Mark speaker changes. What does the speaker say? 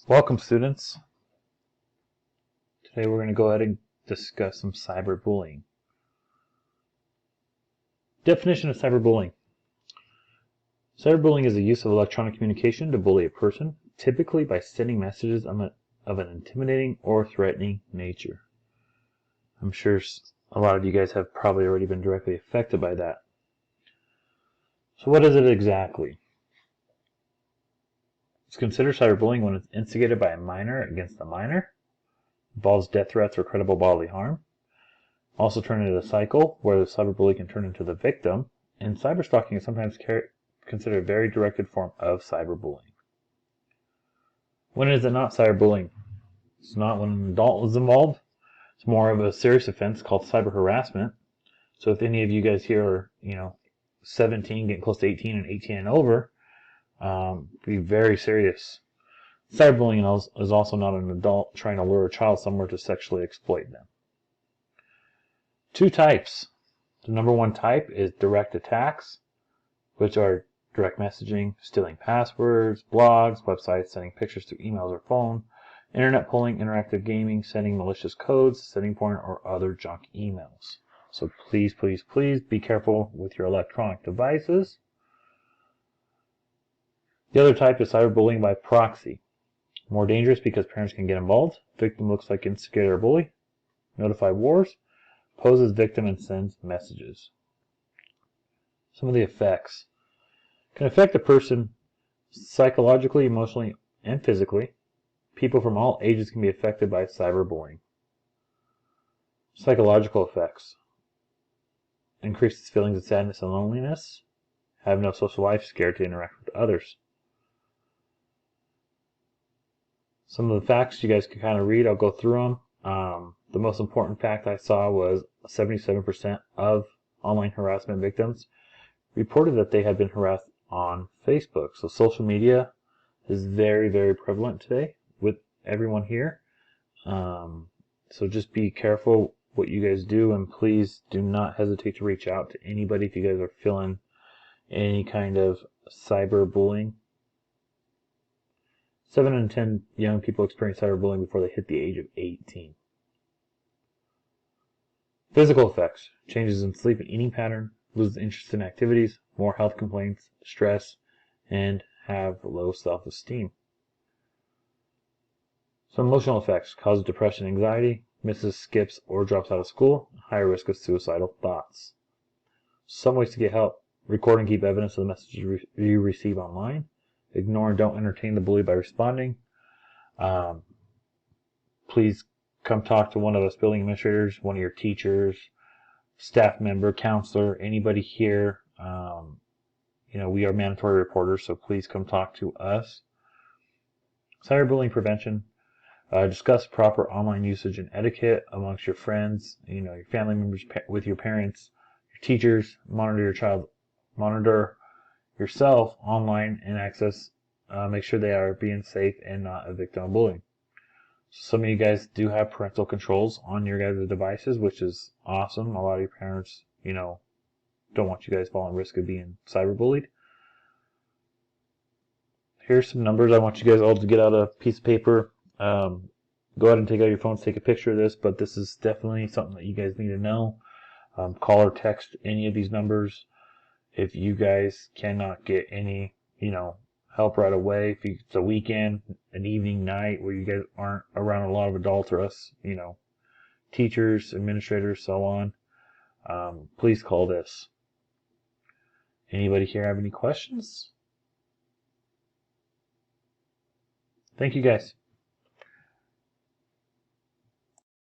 Speaker 1: Welcome, students. Today we're going to go ahead and discuss some cyberbullying. Definition of cyberbullying. Cyberbullying is the use of electronic communication to bully a person, typically by sending messages of an intimidating or threatening nature. I'm sure a lot of you guys have probably already been directly affected by that. So what is it exactly? It's considered cyberbullying when it's instigated by a minor against a minor, involves death threats or credible bodily harm, also turn into a cycle where the cyberbully can turn into the victim, and cyberstalking is sometimes considered a very directed form of cyberbullying. When is it not cyberbullying? It's not when an adult is involved. It's more of a serious offense called cyber harassment. So if any of you guys here are, 17, getting close to 18 and 18 and over, be very serious. Cyberbullying is also not an adult trying to lure a child somewhere to sexually exploit them. Two types. The number one type is direct attacks, which are direct messaging, stealing passwords, blogs, websites, sending pictures through emails or phone, internet polling, interactive gaming, sending malicious codes, sending porn, or other junk emails. So please, please, please be careful with your electronic devices. The other type is cyberbullying by proxy. More dangerous because parents can get involved. Victim looks like instigator or bully. Notify wars. Poses victim and sends messages. Some of the effects. Can affect a person psychologically, emotionally, and physically. People from all ages can be affected by cyberbullying. Psychological effects. Increases feelings of sadness and loneliness. Have no social life, scared to interact with others. Some of the facts you guys can kind of read, I'll go through them. The most important fact I saw was 77% of online harassment victims reported that they had been harassed on Facebook. So social media is very, very prevalent today with everyone here. So just be careful what you guys do, and please do not hesitate to reach out to anybody if you guys are feeling any kind of cyberbullying. 7 in 10 young people experience cyberbullying before they hit the age of 18. Physical effects. Changes in sleep and eating pattern, loses interest in activities, more health complaints, stress, and have low self-esteem. Some emotional effects. Cause depression and anxiety, misses, skips, or drops out of school, higher risk of suicidal thoughts. Some ways to get help. Record and keep evidence of the messages you receive online. Ignore and don't entertain the bully by responding. Please come talk to one of us building administrators, one of your teachers, staff member, counselor, anybody here. We are mandatory reporters, so please come talk to us. Cyberbullying prevention. Discuss proper online usage and etiquette amongst your friends, your family members, with your parents, your teachers. Monitor yourself online and access. Make sure they are being safe and not a victim of bullying. Some of you guys do have parental controls on your guys' devices, which is awesome. A lot of your parents, don't want you guys falling risk of being cyberbullied. Here's some numbers. I want you guys all to get out a piece of paper. Go ahead and take out your phones, take a picture of this, but this is definitely something that you guys need to know. Call or text any of these numbers. If you guys cannot get any, help right away, if it's a weekend, an evening, night where you guys aren't around a lot of adults or us, teachers, administrators, so on, please call this. Anybody here have any questions? Thank you guys.